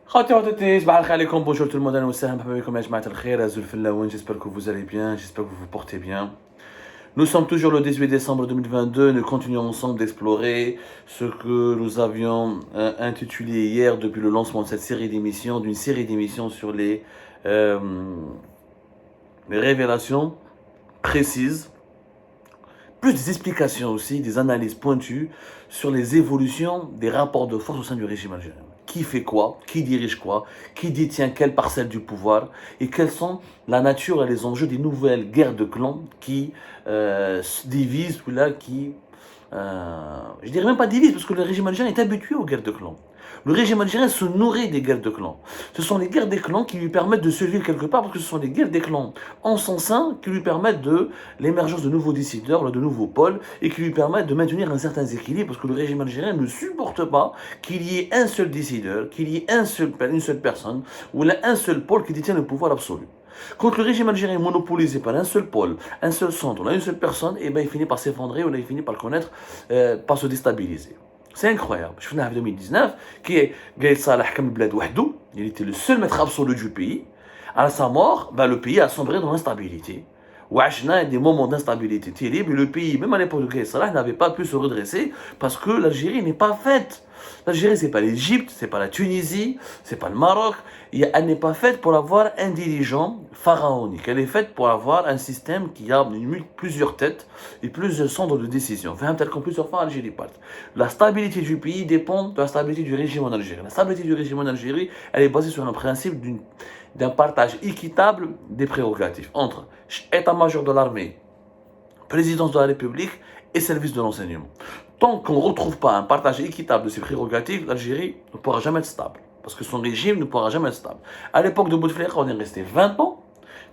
خاوتي وخواتاتي صباح الخير عليكم bonjour tout le monde اهلا وسهلا مرحبا بكم يا جماعه الخير ازول في اللون j'espère que vous allez bien j'espère que vous vous portez bien. Nous sommes toujours le 18 décembre 2022, nous continuons ensemble d'explorer ce que nous avions intitulé hier depuis le lancement de cette série d'émissions, d'une série d'émissions sur les révélations précises, plus des explications aussi, des analyses pointues sur les évolutions des rapports de force au sein du régime algérien. Qui fait quoi, qui dirige quoi, qui détient quelle parcelle du pouvoir et quelles sont la nature et les enjeux des nouvelles guerres de clans qui se divisent ou là qui, je dirais même pas divisent parce que le régime algérien est habitué aux guerres de clans. Le régime algérien se nourrit des guerres de clans. Ce sont les guerres des clans qui lui permettent de survivre quelque part parce que ce sont les guerres des clans en son sein qui lui permettent de l'émergence de nouveaux décideurs, de nouveaux pôles et qui lui permettent de maintenir un certain équilibre parce que le régime algérien ne supporte pas qu'il y ait un seul décideur, qu'il y ait une seule personne ou là un seul pôle qui détient le pouvoir absolu. Quand le régime algérien est monopolisé par un seul pôle, un seul centre, ou une seule personne, et ben il finit par s'effondrer ou là il finit par le connaître, par se déstabiliser. C'est incroyable. Je suis en 2019, qui est Gaïd Salah comme bled wahdou, il était le seul maître absolu du pays. À sa mort, ben, le pays a sombré dans l'instabilité. Ouachna des moments d'instabilité terribles. Le pays, même à l'époque de Gaïd Salah, n'avait pas pu se redresser parce que l'Algérie n'est pas faite. L'Algérie, c'est pas l'Égypte, c'est pas la Tunisie, c'est pas le Maroc. Elle n'est pas faite pour avoir un dirigeant pharaonique. Elle est faite pour avoir un système qui a plusieurs têtes et plusieurs centres de décision. Tel qu'on plusieurs fois Algérie part. La stabilité du pays dépend de la stabilité du régime en Algérie. La stabilité du régime en Algérie, elle est basée sur un principe d'un partage équitable des prérogatives entre état-major de l'armée, présidence de la République et service de l'enseignement. Tant qu'on ne retrouve pas un partage équitable de ces prérogatives, l'Algérie ne pourra jamais être stable. Parce que son régime ne pourra jamais être stable. À l'époque de Bouteflika, on est resté 20 ans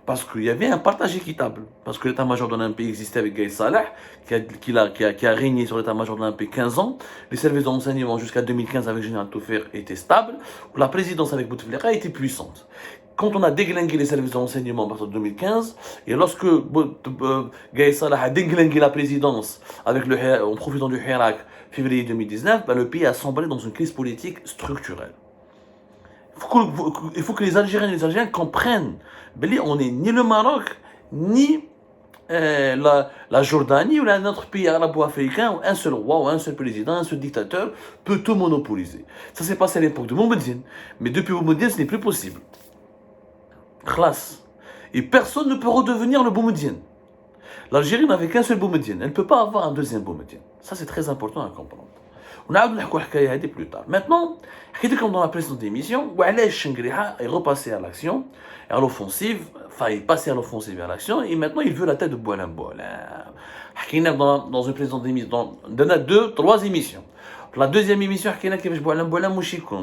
parce qu'il y avait un partage équitable. Parce que l'état-major de l'un pays existait avec Gaïd Salah, qui a régné sur l'état-major de l'un pays 15 ans. Les services d'enseignement jusqu'à 2015 avec Général Toufer étaient stables. La présidence avec Bouteflika était puissante. Quand on a déglingué les services de renseignement à partir de 2015, et lorsque Gaïd Salah a déglingué la présidence en profitant du Hirak février 2019, le pays a sombré dans une crise politique structurelle. Il faut que les Algériens et les Algériens comprennent on n'est ni le Maroc, ni la Jordanie ou un autre pays arabo-africain où un seul roi ou un seul président, un seul dictateur peut tout monopoliser. Ça s'est passé à l'époque de Boumediene, mais depuis Boumediene, ce n'est plus possible. Khlas. Et personne ne peut redevenir le Boumediene. L'Algérie n'avait qu'un seul Boumediene. Elle ne peut pas avoir un deuxième Boumediene. Ça, c'est très important à comprendre. On a dit plus tard. Maintenant, comme dans la précédente émission, Shengriha est repassé à l'action, à l'offensive, enfin, il est passé à l'offensive et à l'action, et maintenant il veut la tête de Boualem Boualem. Dans une précédente émission, dans 2-3 émissions. La deuxième émission,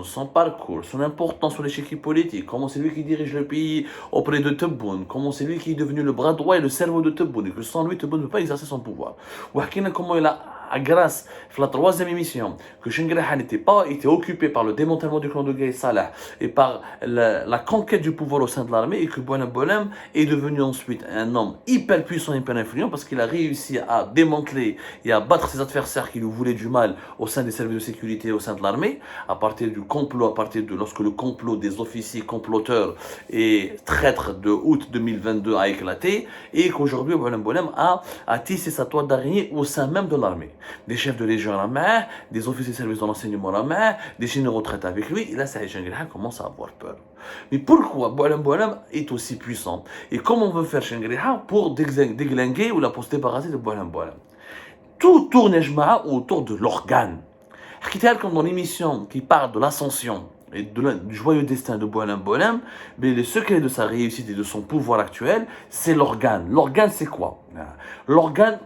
son parcours, son importance sur l'échiquier politique, comment c'est lui qui dirige le pays auprès de Tebboune, comment c'est lui qui est devenu le bras droit et le cerveau de Tebboune, et que sans lui, Tebboune ne peut pas exercer son pouvoir. Comment il a, grâce à la troisième émission, que Shengriha n'était pas été occupé par le démantèlement du clan de Gaïd Salah et par la conquête du pouvoir au sein de l'armée, et que Boualem Boualem est devenu ensuite un homme hyper puissant, hyper influent, parce qu'il a réussi à démanteler et à battre ses adversaires qui lui voulaient du mal au sein des services de sécurité au sein de l'armée, à partir du complot, lorsque le complot des officiers comploteurs et traîtres de août 2022 a éclaté, et qu'aujourd'hui Boualem Boualem a tissé sa toile d'araignée au sein même de l'armée. Des chefs de légion à la main, des officiers de service de l'enseignement à la main, des généraux traités avec lui, et là Saïd Shengriha commence à avoir peur. Mais pourquoi Boualem Boualem est aussi puissant? Et comment on veut faire Shengriha pour déglinguer ou pour se débarrasser de Boualem Boualem? Tout tourne autour de l'organe. Comme dans l'émission qui parle de l'ascension et du joyeux destin de Boualem Boualem, mais le secret de sa réussite et de son pouvoir actuel, c'est l'organe. L'organe, c'est quoi? L'organe,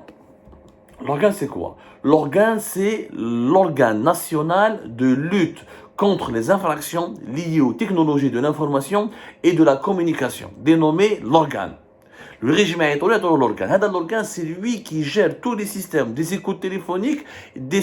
c'est quoi? L'organe, c'est l'organe national de lutte contre les infractions liées aux technologies de l'information et de la communication, dénommé l'organe. Le régime ayatollah dans l'organe. L'organe, c'est lui qui gère tous les systèmes des écoutes téléphoniques, des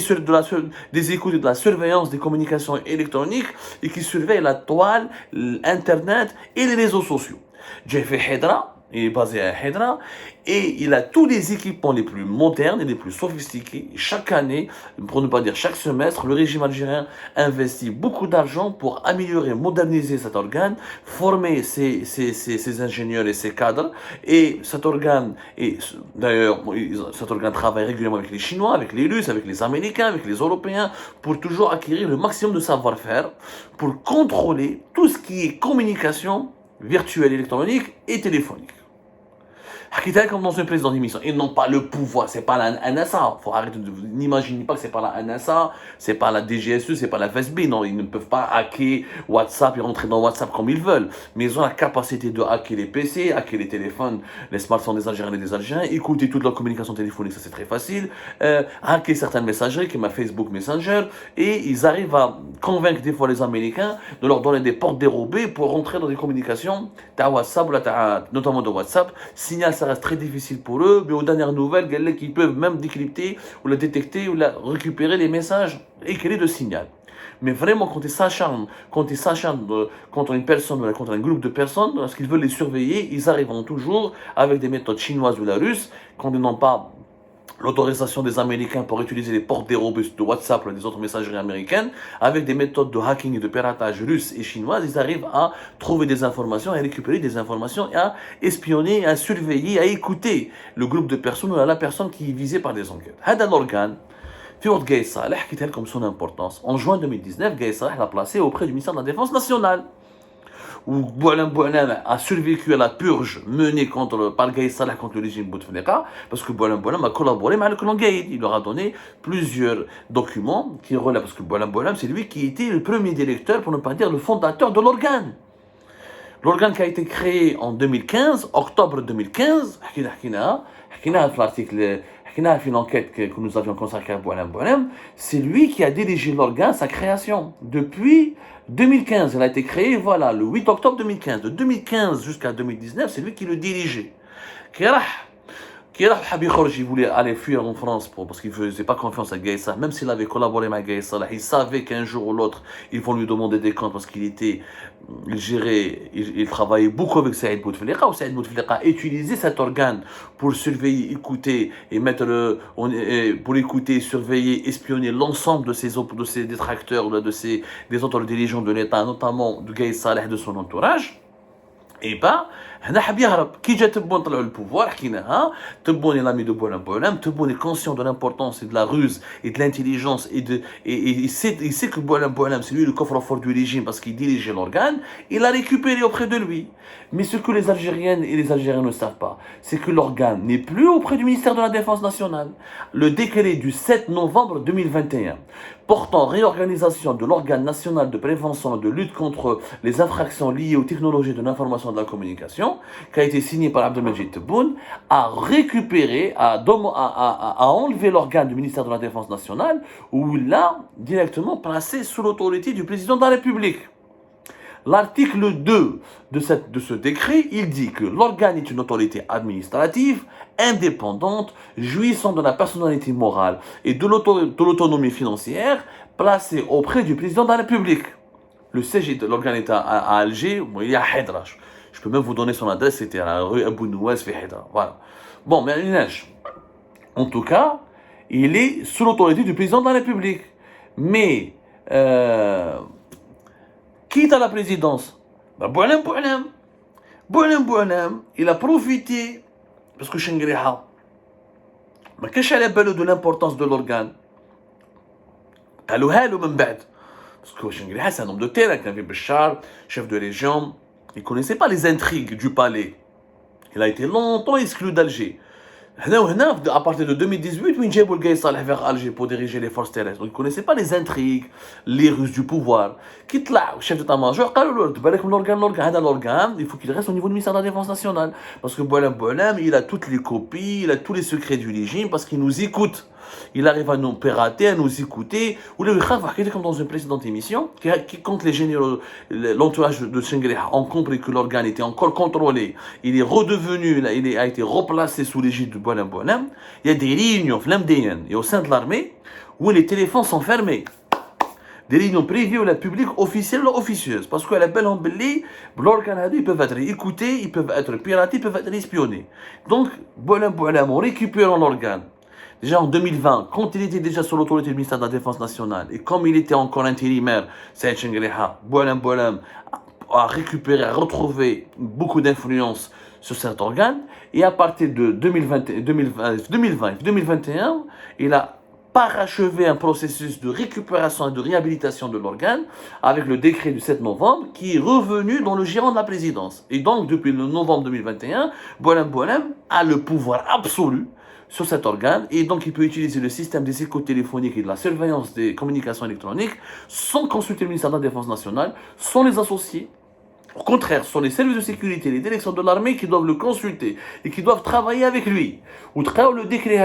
écoutes et de la surveillance des communications électroniques et qui surveille la toile, l'internet et les réseaux sociaux. J'ai fait Hydra, il est basé à Hydra, et il a tous les équipements les plus modernes et les plus sophistiqués. Chaque année, pour ne pas dire chaque semestre, le régime algérien investit beaucoup d'argent pour améliorer, moderniser cet organe, former ses ingénieurs et ses cadres. Et cet organe, d'ailleurs, cet organe travaille régulièrement avec les Chinois, avec les Russes, avec les Américains, avec les Européens, pour toujours acquérir le maximum de savoir-faire, pour contrôler tout ce qui est communication virtuelle, électronique et téléphonique. Comme dans un président d'émission, ils n'ont pas le pouvoir, c'est pas la NSA. Faut arrêter n'imaginez pas que c'est pas la NSA, c'est pas la DGSE, c'est pas la FSB. Non, ils ne peuvent pas hacker WhatsApp et rentrer dans WhatsApp comme ils veulent. Mais ils ont la capacité de hacker les PC, hacker les téléphones, les smartphones des Algériens et des Algériens, écouter toute leur communication téléphonique, ça c'est très facile, hacker certaines messageries comme Facebook Messenger, et ils arrivent à convaincre des fois les Américains de leur donner des portes dérobées pour rentrer dans des communications, WhatsApp, notamment de WhatsApp. Signal, ça reste très difficile pour eux, mais aux dernières nouvelles, ils peuvent même décrypter ou la détecter ou récupérer les messages écrits de signal. Mais vraiment, quand ils s'acharnent contre une personne ou contre un groupe de personnes, lorsqu'ils veulent les surveiller, ils arriveront toujours avec des méthodes chinoises ou la russe, quand ils n'ont pas l'autorisation des Américains pour utiliser les portes dérobées de WhatsApp ou des autres messageries américaines, avec des méthodes de hacking et de piratage russes et chinoises, ils arrivent à trouver des informations, à récupérer des informations, et à espionner, à surveiller, à écouter le groupe de personnes ou la personne qui est visée par des enquêtes. هذا l'organe, Fjord Gaye Saleh, qui comme son importance. En juin 2019, Gaye Saleh l'a placé auprès du ministère de la Défense nationale, où Boualem a survécu à la purge menée par Gaye Saleh contre le régime Bouteflika, parce que Boualem a collaboré avec le clan Gaïd. Il leur a donné plusieurs documents qui relèvent, parce que Boualem, c'est lui qui était le premier directeur, pour ne pas dire le fondateur de l'organe. L'organe qui a été créé en 2015, octobre 2015, l'article, une enquête que nous avions consacrée à Boualem, c'est lui qui a dirigé l'organe, sa création. Depuis 2015, il a été créé, voilà, le 8 octobre 2015. De 2015 jusqu'à 2019, c'est lui qui le dirigeait. Il voulait aller fuir en France parce qu'il ne faisait pas confiance à Gaye Saleh. Même s'il avait collaboré avec Gaye Saleh, il savait qu'un jour ou l'autre, ils vont lui demander des comptes parce qu'il travaillait beaucoup avec Saïd Bouteflika. Saïd Bouteflika a utilisé cet organe pour surveiller, écouter et pour écouter, surveiller, espionner l'ensemble de ses détracteurs, des autres dirigeants de l'État, notamment de Gaye Saleh et de son entourage. Et bah, هنا حاب يهرب كي جا تبون طلعوا البوفوار حكيناها تبون l'ami de Boualem تبون est conscient de l'importance et de la ruse et de l'intelligence et il sait que Boualem c'est lui le coffre-fort du régime parce qu'il dirigeait l'organe. Il l'a récupéré auprès de lui. Mais ce que les Algériennes et les Algériens ne savent pas, c'est que l'organe n'est plus auprès du ministère de la Défense nationale. Le décret du 7 novembre 2021 portant réorganisation de l'organe national de prévention et de lutte contre les infractions liées aux technologies de l'information et de la communication, qui a été signé par Abdelmajid Tebboune, a récupéré, a enlevé l'organe du ministère de la Défense nationale, où il l'a directement placé sous l'autorité du président de la République. L'article 2 de ce décret, il dit que l'organe est une autorité administrative, indépendante, jouissant de la personnalité morale et de l'autonomie financière, placée auprès du président de la République. Le siège de l'organe est à Alger, il y a Hydra. Je peux même vous donner son adresse, c'était à la rue Abou Nouaz, Hydra. Voilà. Bon, mais en tout cas, il est sous l'autorité du président de la République. Mais, quitte à la présidence, Boualem, il a profité, parce que Chengriha, ما كانش على باله de l'importance de l'organe. قالوها له من بعد. Parce que Chengriha, c'est un homme de terrain, Nabi Béchar, chef de région, il ne connaissait pas les intrigues du palais. Il a été longtemps exclu d'Alger. À partir de 2018, où il Gaye Saleh vers Alger pour diriger les forces terrestres. Donc, il ne connaissait pas les intrigues, les ruses du pouvoir. Qui le chef d'état-major, l'organe, il faut qu'il reste au niveau du ministère de la Défense nationale. Parce que Boualem, il a toutes les copies, il a tous les secrets du régime, parce qu'il nous écoute. Il arrive à nous pirater, à nous écouter. Ou comme dans une précédente émission, quand les généraux, l'entourage de Chengriha ont compris que l'organe était encore contrôlé, il est redevenu, il a été replacé sous l'égide de Boualem. Il y a des réunions et au sein de l'armée où les téléphones sont fermés. des réunions privées ou la publique officielle ou officieuse. Parce que la belle embellie, l'organe, ils peuvent être écoutés, ils peuvent être piratés, ils peuvent être espionnés. Donc, en récupérant l'organe, déjà en 2020, quand il était déjà sur l'autorité du ministère de la Défense nationale, et comme il était encore intérimaire, Saïd Chengriha, a récupéré, a retrouvé beaucoup d'influence sur cet organe, et à partir de 2020-2021, il a parachevé un processus de récupération et de réhabilitation de l'organe avec le décret du 7 novembre qui est revenu dans le giron de la présidence. Et donc, depuis le novembre 2021, Boualem a le pouvoir absolu sur cet organe et donc il peut utiliser le système des écoutes téléphoniques et de la surveillance des communications électroniques sans consulter le ministère de la Défense nationale, sans les associer. Au contraire, ce sont les services de sécurité, les directions de l'armée qui doivent le consulter et qui doivent travailler avec lui. Le décret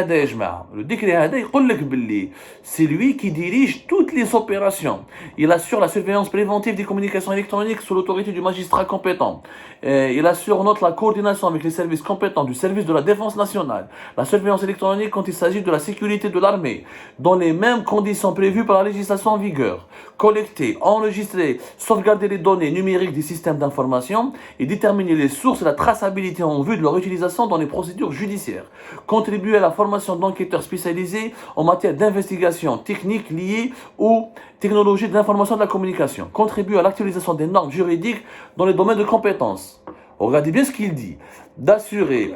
c'est lui qui dirige toutes les opérations. Il assure la surveillance préventive des communications électroniques sous l'autorité du magistrat compétent. Il assure la coordination avec les services compétents du service de la défense nationale. La surveillance électronique quand il s'agit de la sécurité de l'armée, dans les mêmes conditions prévues par la législation en vigueur. Collecter, enregistrer, sauvegarder les données numériques des systèmes d'information et déterminer les sources et la traçabilité en vue de leur utilisation dans les procédures judiciaires. Contribuer à la formation d'enquêteurs spécialisés en matière d'investigation technique liée aux technologies de l'information et de la communication. Contribuer à l'actualisation des normes juridiques dans les domaines de compétences. Regardez bien ce qu'il dit. D'assurer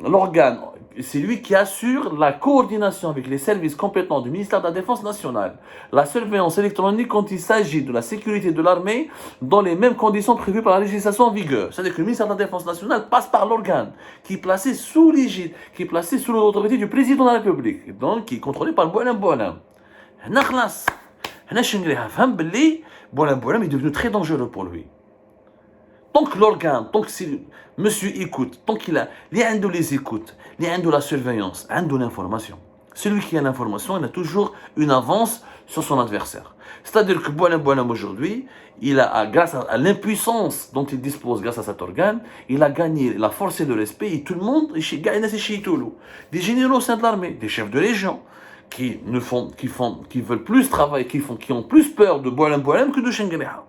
l'organe, c'est lui qui assure la coordination avec les services compétents du ministère de la Défense nationale, la surveillance électronique quand il s'agit de la sécurité de l'armée dans les mêmes conditions prévues par la législation en vigueur. C'est-à-dire que le ministère de la Défense nationale passe par l'organe qui est placé sous l'égide, qui est placé sous l'autorité du président de la République, et donc qui est contrôlé par Boualem. Boualem est devenu très dangereux pour lui. Tant que l'organe, tant que monsieur écoute, tant qu'il a les écoutes, la surveillance, l'information. Celui qui a l'information, il a toujours une avance sur son adversaire. C'est-à-dire que Boualem aujourd'hui, grâce à l'impuissance dont il dispose grâce à cet organe, il a gagné la force et le respect et tout le monde, des généraux au sein de l'armée, des chefs de légion, qui veulent plus travailler, qui ont plus peur de Boualem que de Chengriha.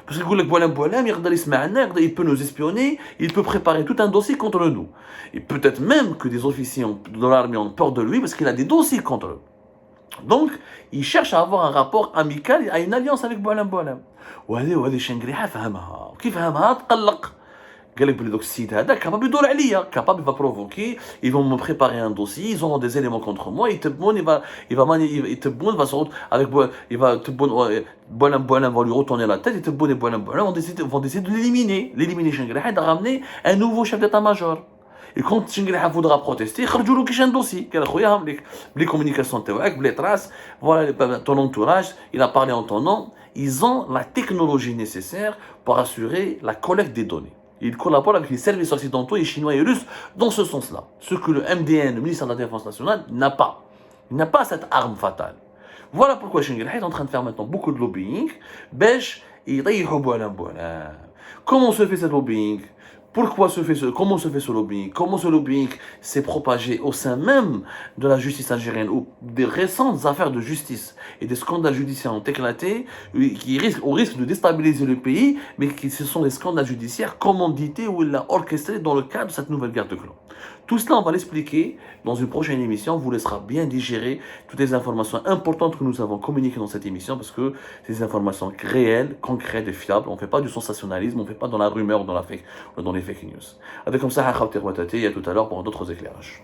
Parce que Boualem, il peut nous espionner, il peut préparer tout un dossier contre nous. Et peut-être même que des officiers de l'armée ont peur de lui parce qu'il a des dossiers contre eux. Donc, il cherche à avoir un rapport amical, à une alliance avec Boualem. وهذه شنقريحة فهمها كيف فهمها تقلق قال لك بلي دوك السيد هذا كابابل يدور عليا كابابل va provoquer ils vont me préparer un dossier ils auront des éléments contre moi Tebboune Boualem va lui retourner la tête et Tebboune et Boualem vont décider de l'éliminer Chengriha et de ramener un nouveau chef d'état-major. Et quand Chengriha voudra protester, يخرجوا له كيش un dossier. قال خويا les communications تاعك les traces, voilà ton entourage, il a parlé en ton nom. Ils ont la technologie nécessaire pour assurer la collecte des données. Ils collaborent avec les services occidentaux et chinois et russes dans ce sens-là. Ce que le MDN, le ministère de la Défense nationale, n'a pas. Il n'a pas cette arme fatale. Voilà pourquoi Chengriha est en train de faire maintenant beaucoup de lobbying. Comment se fait ce lobbying? Comment se fait ce lobbying? Comment ce lobbying s'est propagé au sein même de la justice algérienne où des récentes affaires de justice et des scandales judiciaires ont éclaté au risque de déstabiliser le pays, mais ce sont des scandales judiciaires commandités ou orchestrés dans le cadre de cette nouvelle guerre de clans. Tout cela, on va l'expliquer dans une prochaine émission. On vous laissera bien digérer toutes les informations importantes que nous avons communiquées dans cette émission parce que c'est des informations réelles, concrètes et fiables. On ne fait pas du sensationnalisme, on ne fait pas dans la rumeur ou dans les fake news. Avec comme ça, à tout à l'heure pour d'autres éclairages.